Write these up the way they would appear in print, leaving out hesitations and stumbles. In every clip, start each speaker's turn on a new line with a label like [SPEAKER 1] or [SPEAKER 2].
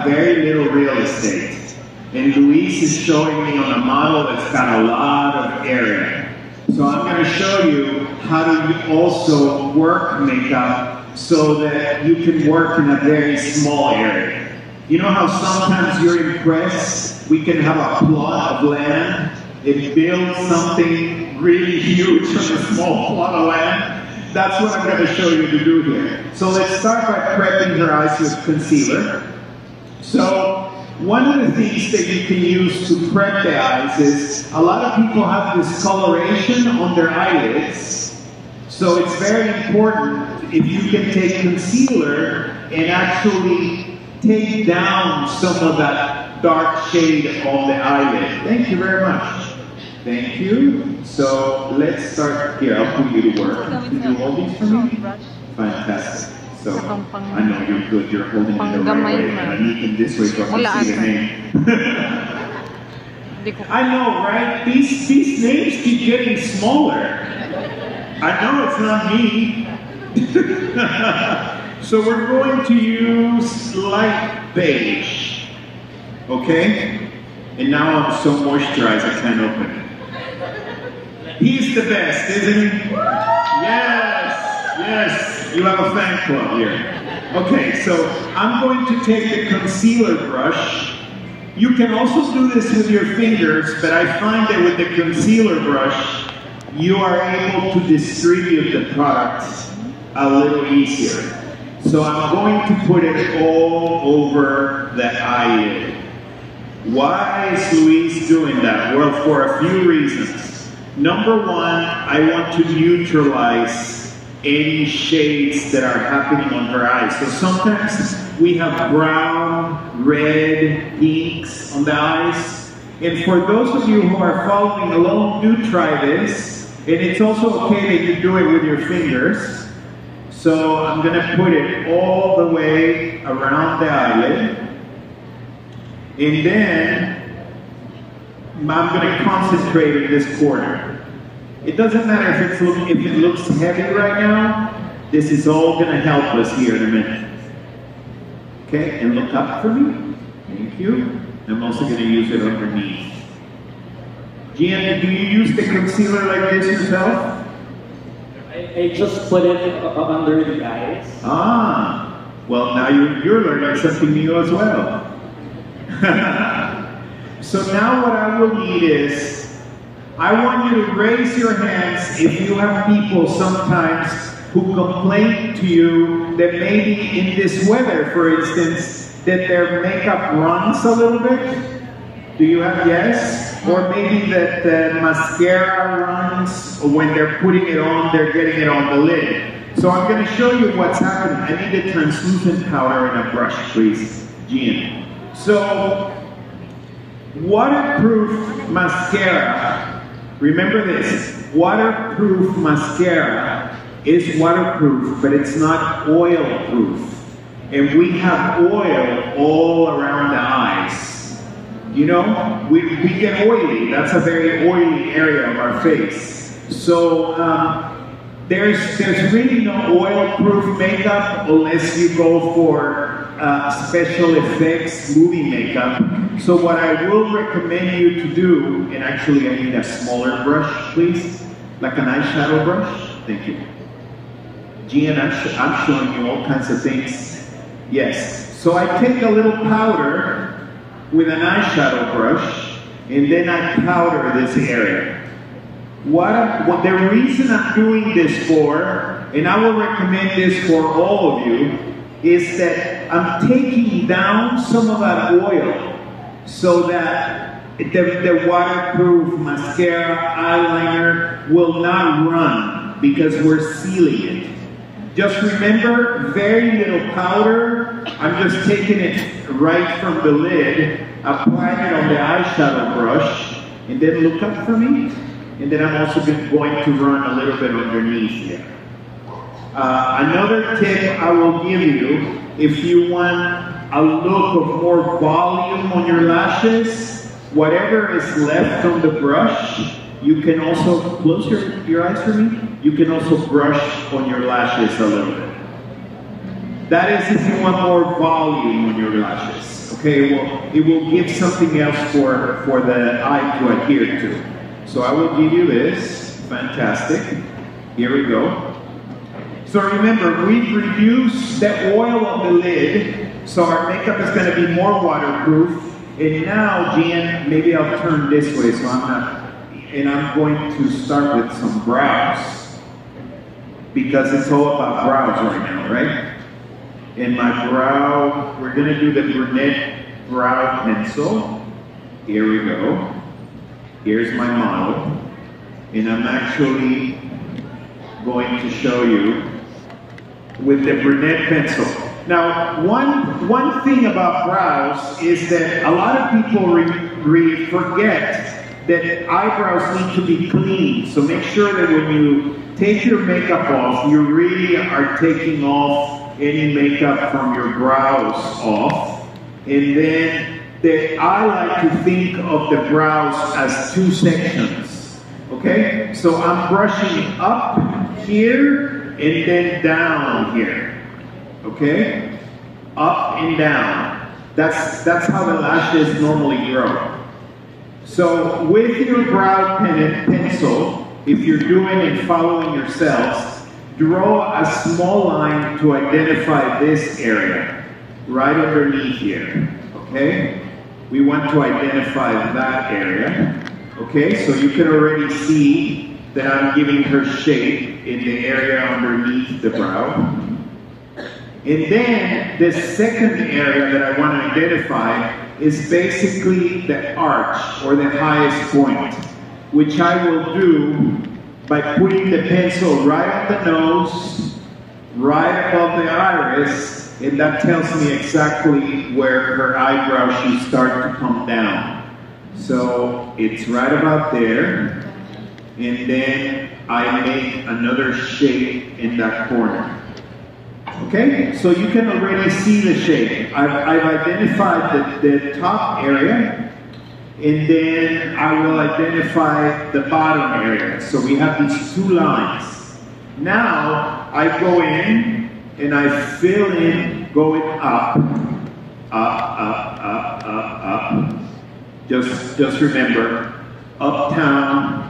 [SPEAKER 1] very little real estate. And Luis is showing me on a model that's got a lot of area. So I'm going to show you how to also work makeup so that you can work in a very small area. You know how sometimes you're impressed? We can have a plot of land and build something really huge from a small plot of land. That's what I'm going to show you to do here. So let's start by prepping your eyes with concealer. So one of the things that you can use to prep the eyes is a lot of people have discoloration on their eyelids. So it's very important if you can take concealer and actually take down some of that dark shade on the eyelid. Thank you very much. Thank you. So let's start here. I'll put you to work. Can you hold these for me? Fantastic. So I know you're good. You're holding it the right way. And I need them this way so I can see the name. I know, right? These names keep getting smaller. I know it's not me. So we're going to use light beige, okay? And now I'm so moisturized I can't open it. He's the best, isn't he? Yes, yes, you have a fan club here. Okay, so I'm going to take the concealer brush. You can also do this with your fingers, but I find that with the concealer brush, you are able to distribute the product a little easier. So I'm going to put it all over the eyelid. Why is Luis doing that? Well, for a few reasons. Number one, I want to neutralize any shades that are happening on her eyes. So sometimes we have brown, red, pinks on the eyes. And for those of you who are following along, do try this. And it's also okay that you do it with your fingers. So I'm going to put it all the way around the eyelid. And then I'm going to concentrate in this corner. It doesn't matter if it looks heavy right now. This is all going to help us here in a minute. Okay, and look up for me. Thank you. I'm also going to use it underneath. Gian, do you use the concealer like this yourself?
[SPEAKER 2] I just put it under the eyes.
[SPEAKER 1] Ah, well now you're learning something new as well. So now what I will need is, I want you to raise your hands if you have people sometimes who complain to you that maybe in this weather, for instance, that their makeup runs a little bit. Do you have yes? Or maybe that the mascara runs, or when they're putting it on, they're getting it on the lid. So I'm going to show you what's happening. I need a translucent powder and a brush, please, Gian. So, waterproof mascara. Remember this, waterproof mascara is waterproof, but it's not oil-proof. And we have oil all around the eyes. You know, we get oily. That's a very oily area of our face. So there's really no oil-proof makeup unless you go for special effects movie makeup. So what I will recommend you to do, and actually I need a smaller brush, please, like an eyeshadow brush. Thank you. Gian, I'm showing you all kinds of things. Yes. So I take a little powder with an eyeshadow brush, and then I powder this area. What the reason I'm doing this for, and I will recommend this for all of you, is that I'm taking down some of that oil so that the waterproof mascara, eyeliner will not run because we're sealing it. Just remember, very little powder. I'm just taking it right from the lid, applying it on the eyeshadow brush, and then look up for me. And then I'm also going to run a little bit underneath here. Another tip I will give you, if you want a look of more volume on your lashes, whatever is left on the brush, you can also, close your eyes for me, you can also brush on your lashes a little bit. That is if you want more volume on your lashes. Okay, it will give something else for the eye to adhere to. So I will give you this. Fantastic. Here we go. So remember, we've reduced the oil on the lid, so our makeup is going to be more waterproof. And now, Gian, maybe I'll turn this way so I'm not, and I'm going to start with some brows. Because it's all about brows right now, right? In my brow, we're going to do the brunette brow pencil. Here we go. Here's my model. And I'm actually going to show you with the brunette pencil. Now, one thing about brows is that a lot of people forget that eyebrows need to be clean. So make sure that when you take your makeup off, you really are taking off any makeup from your brows off. And then I like to think of the brows as two sections. Okay? So I'm brushing up here and then down here. Okay? Up and down. That's how the lashes normally grow. So with your brow pencil, if you're doing and following yourselves, draw a small line to identify this area, right underneath here. Okay? We want to identify that area. Okay, so you can already see that I'm giving her shape in the area underneath the brow. And then the second area that I want to identify is basically the arch or the highest point, which I will do by putting the pencil right on the nose, right above the iris, and that tells me exactly where her eyebrow should start to come down. So it's right about there, and then I make another shape in that corner. Okay, so you can already see the shape. I've identified the top area, and then I will identify the bottom area. So we have these two lines. Now I go in and I fill in going up, up, up, up, up, up. Just remember, uptown,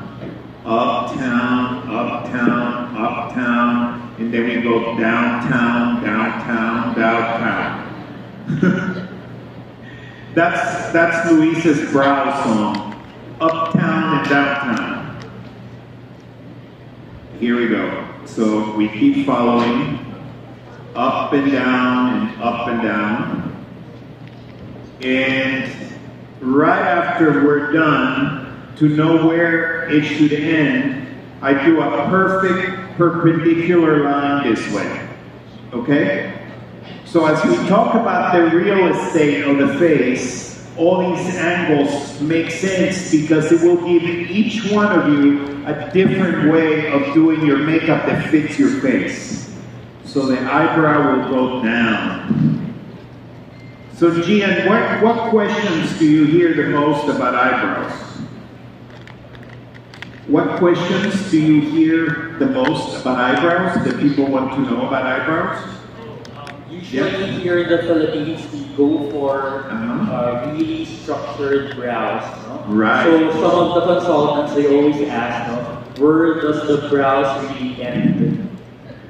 [SPEAKER 1] uptown, uptown, uptown, and then we go downtown, downtown, downtown. That's Luisa's brow song, uptown and downtown. Here we go. So we keep following, up and down and up and down. And right after we're done, to know where it should end, I do a perfect perpendicular line this way. Okay? So as we talk about the real estate of the face, all these angles make sense because it will give each one of you a different way of doing your makeup that fits your face. So the eyebrow will go down. So Gian, what questions do you hear the most about eyebrows? What questions do you hear the most about eyebrows that people want to know about eyebrows?
[SPEAKER 2] Usually here in the Philippines, we go for really structured brows. No?
[SPEAKER 1] Right.
[SPEAKER 2] So some of the consultants, they always ask, no, where does the brows really end?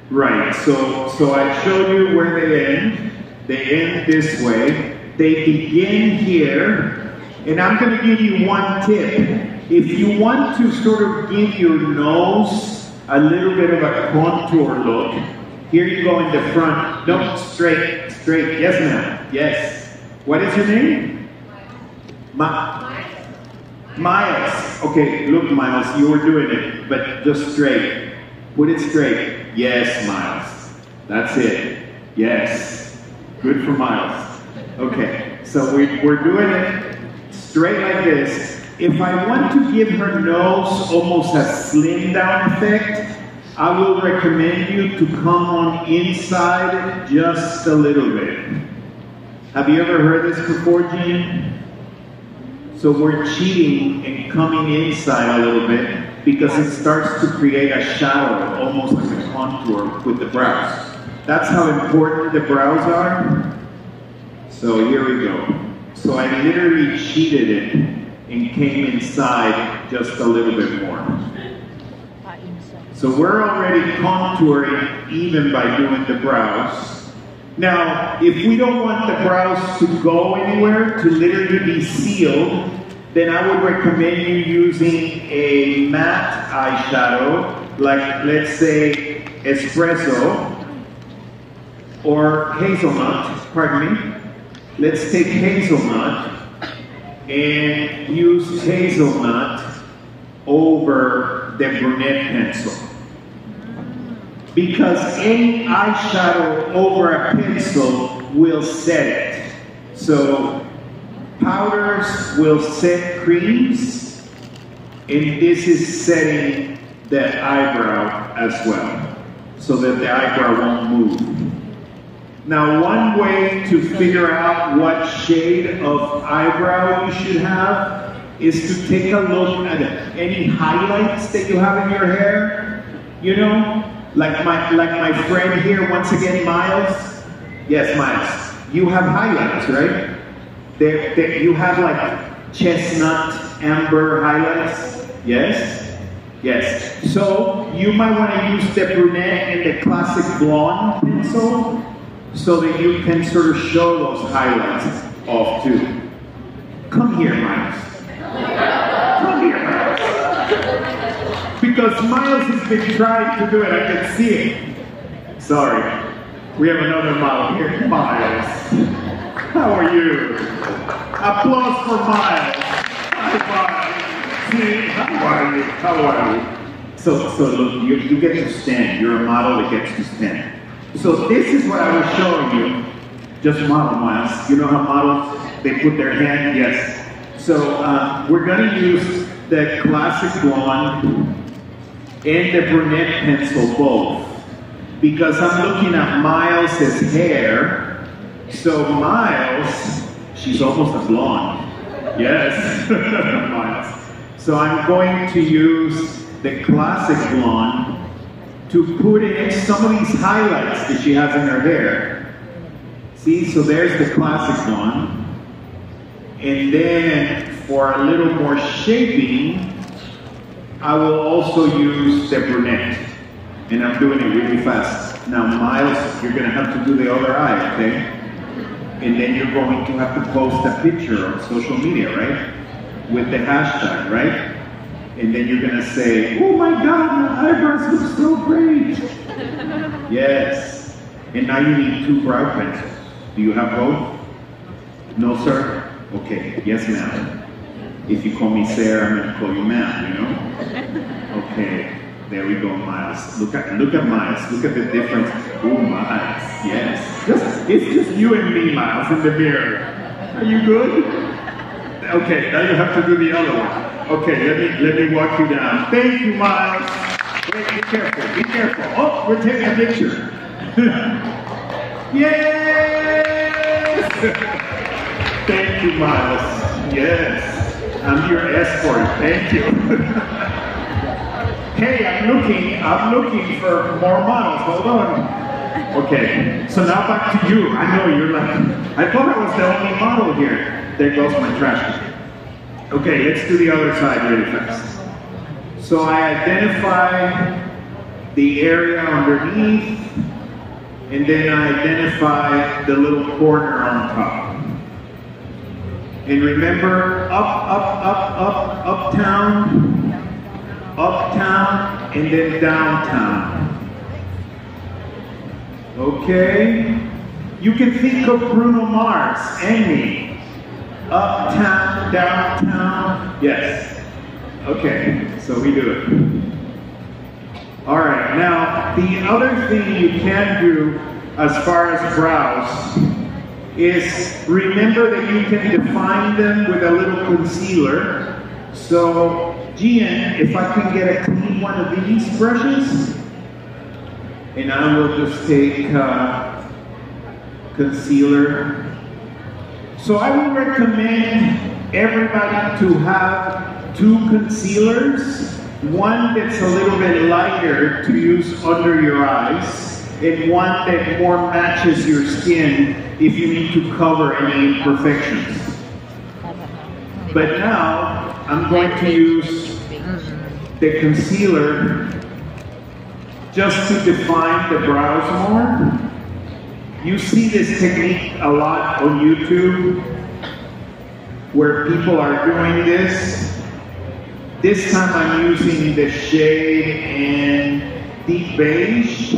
[SPEAKER 1] Right, so I showed you where they end. They end this way. They begin here. And I'm going to give you one tip. If you want to sort of give your nose a little bit of a contour look, here you go in the front. No, straight, straight. Yes, ma'am. Yes. What is your name? Miles. Okay, look, Miles, you were doing it, but just straight. Put it straight. Yes, Miles. That's it. Yes. Good for Miles. Okay, so we're doing it straight like this. If I want to give her nose almost a slim down effect, I will recommend you to come on inside just a little bit. Have you ever heard this before, Jean? So we're cheating and coming inside a little bit because it starts to create a shadow, almost like a contour with the brows. That's how important the brows are. So here we go. So I literally cheated it and came inside just a little bit more. So we're already contouring even by doing the brows. Now, if we don't want the brows to go anywhere, to literally be sealed, then I would recommend you using a matte eyeshadow, like let's say espresso or hazelnut, pardon me. Let's take hazelnut and use hazelnut over the brunette pencil. Because any eyeshadow over a pencil will set it. So powders will set creams, and this is setting the eyebrow as well, so that the eyebrow won't move. Now, one way to figure out what shade of eyebrow you should have is to take a look at any highlights that you have in your hair. You know, like my friend here, once again, Miles. Yes, Miles. You have highlights, right? You have like chestnut, amber highlights. Yes? Yes. So you might want to use the brunette and the classic blonde pencil, so that you can sort of show those highlights off too. Come here, Miles. Come here, Miles. Because Miles has been trying to do it, I can see it. Sorry. We have another model here. Miles. How are you? Applause for Miles. Hi, Miles. See, how are you? How are you? So look, you get to stand. You're a model that gets to stand. So this is what I was showing you. Just model, Miles. You know how models, they put their hand? Yes. So we're going to use the classic blonde and the brunette pencil both. Because I'm looking at Miles' hair. So Miles, she's almost a blonde. Yes, Miles. So I'm going to use the classic blonde to put in some of these highlights that she has in her hair. See, so there's the classic one. And then for a little more shaping, I will also use the brunette. And I'm doing it really fast. Now, Miles, you're gonna have to do the other eye, okay? And then you're going to have to post a picture on social media, right? With the hashtag, right? And then you're gonna say, oh my God, my eyebrows look so great. Yes. And now you need 2 brow pencils. Do you have both? No, sir? Okay, yes, ma'am. If you call me Sarah, I'm gonna call you ma'am, you know? Okay, there we go, Miles. Look at Miles, look at the difference. Oh, Miles, yes. It's just you and me, Miles, in the mirror. Are you good? Okay, now you have to do the other one. Okay, let me walk you down. Thank you, Miles. Wait, be careful, be careful. Oh, we're taking a picture. Yes! Thank you, Miles. Yes. I'm your escort. Thank you. Hey, I'm looking for more models. Hold on. Okay, so now back to you. I know you're like, I thought I was the only model here. There goes my trash can. Okay, let's do the other side really fast. So I identify the area underneath, and then I identify the little corner on top. And remember, uptown, and then downtown. Okay? You can think of Bruno Mars and me. Uptown, downtown, yes. Okay, so we do it. All right, now the other thing you can do as far as brows is remember that you can define them with a little concealer. So, Gian, if I can get a clean one of these brushes, and I will just take concealer. So I would recommend everybody to have 2 concealers. One that's a little bit lighter to use under your eyes, and one that more matches your skin if you need to cover any imperfections. But now, I'm going to use the concealer just to define the brows more. You see this technique a lot on YouTube where people are doing this. This time I'm using the shade in deep beige,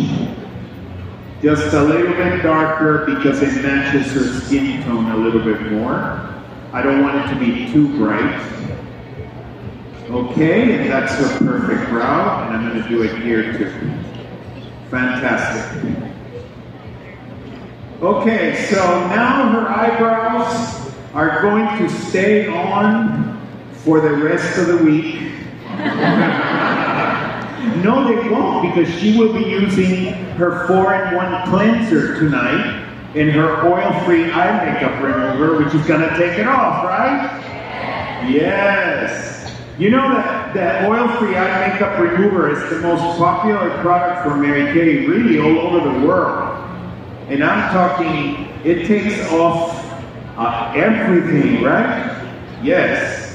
[SPEAKER 1] just a little bit darker because it matches her skin tone a little bit more. I don't want it to be too bright. Okay, and that's her perfect brow, and I'm going to do it here too. Fantastic. Okay, so now her eyebrows are going to stay on for the rest of the week. No, they won't, because she will be using her 4-in-1 cleanser tonight and her oil-free eye makeup remover, which is going to take it off, right? Yes. You know that oil-free eye makeup remover is the most popular product for Mary Kay, really all over the world. And I'm talking, it takes off everything, right? Yes.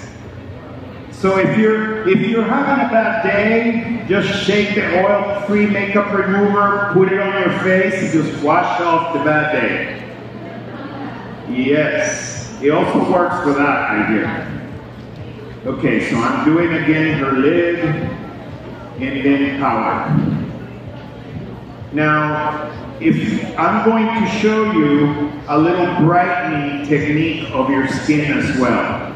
[SPEAKER 1] So if you're having a bad day, just shake the oil-free makeup remover, put it on your face, and just wash off the bad day. Yes. It also works for that idea. Okay, so I'm doing again her lid and then powder. Now, if I'm going to show you a little brightening technique of your skin as well.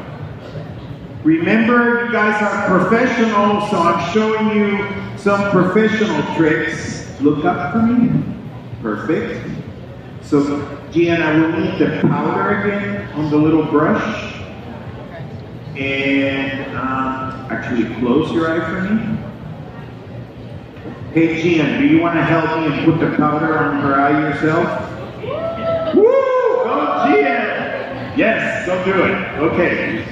[SPEAKER 1] Remember, you guys are professionals, so I'm showing you some professional tricks. Look up for me. Perfect. So, Gian, I will need the powder again on the little brush. And actually close your eye for me. Hey Gian, do you want to help me and put the powder on her eye yourself? Woo! Go Gian! Yes, go do it. Okay.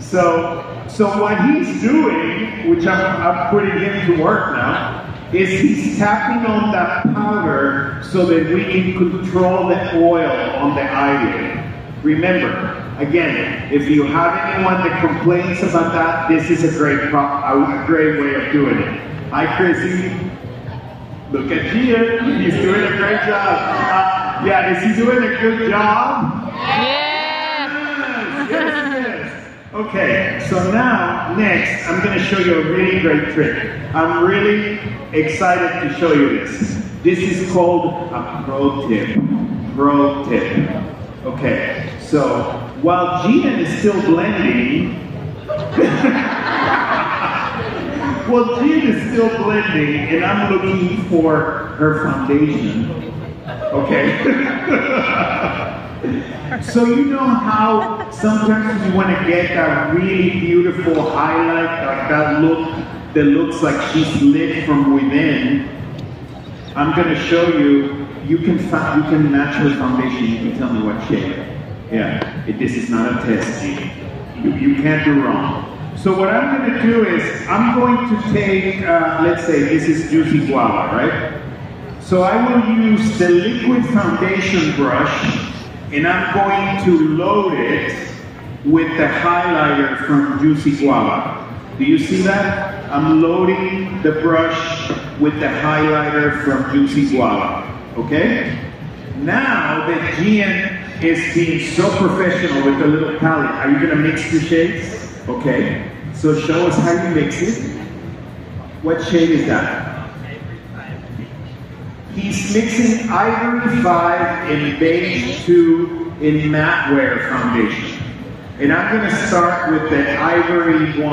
[SPEAKER 1] So what he's doing, which I'm putting him to work now, is he's tapping on that powder so that we can control the oil on the eyelid. Remember, again, if you have anyone that complains about that, this is a great way of doing it. Hi, Chrissy. Look at Gian. He's doing a great job. Yeah, is he doing a good job?
[SPEAKER 3] Yeah.
[SPEAKER 1] Yes. Okay, so now, next, I'm going to show you a really great trick. I'm really excited to show you this. This is called a pro tip. Pro tip. Okay, so while Gian is still blending, well, Gian is still blending, and I'm looking for her foundation. Okay. So you know how sometimes you want to get that really beautiful highlight, like that look that looks like she's lit from within. I'm going to show you. You can match her foundation. You can tell me what shade. Yeah, this is not a test, Gian. You can't do wrong. So what I'm going to do is I'm going to take, let's say this is Juicy Guava, right? So I will use the liquid foundation brush, and I'm going to load it with the highlighter from Juicy Guava. Do you see that? I'm loading the brush with the highlighter from Juicy Guava. Okay? Now that Gian is being so professional with the little palette, are you going to mix the shades? Okay. So show us how you mix it. What shade is that? He's mixing Ivory 5 and Beige 2 in Matte Wear foundation. And I'm going to start with the Ivory 5.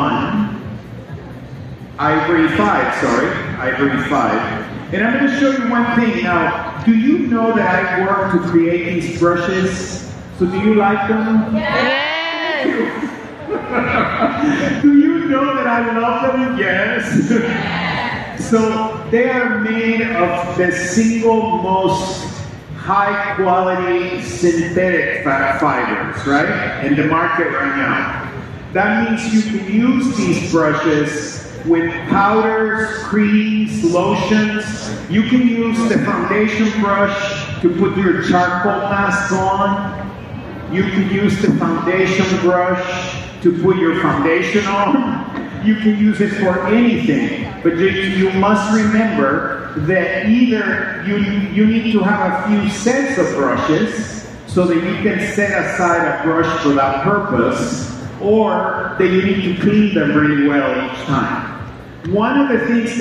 [SPEAKER 1] And I'm going to show you one thing. Now, do you know that I work to create these brushes? So do you like them?
[SPEAKER 3] Yes!
[SPEAKER 1] Do you know that I love them? Yes. So they are made of the single most high quality synthetic fibers, right? In the market right now. That means you can use these brushes with powders, creams, lotions. You can use the foundation brush to put your charcoal mask on. You can use the foundation brush to put your foundation on. You can use it for anything, but you must remember that either you need to have a few sets of brushes so that you can set aside a brush for that purpose, or that you need to clean them really well each time. One of the things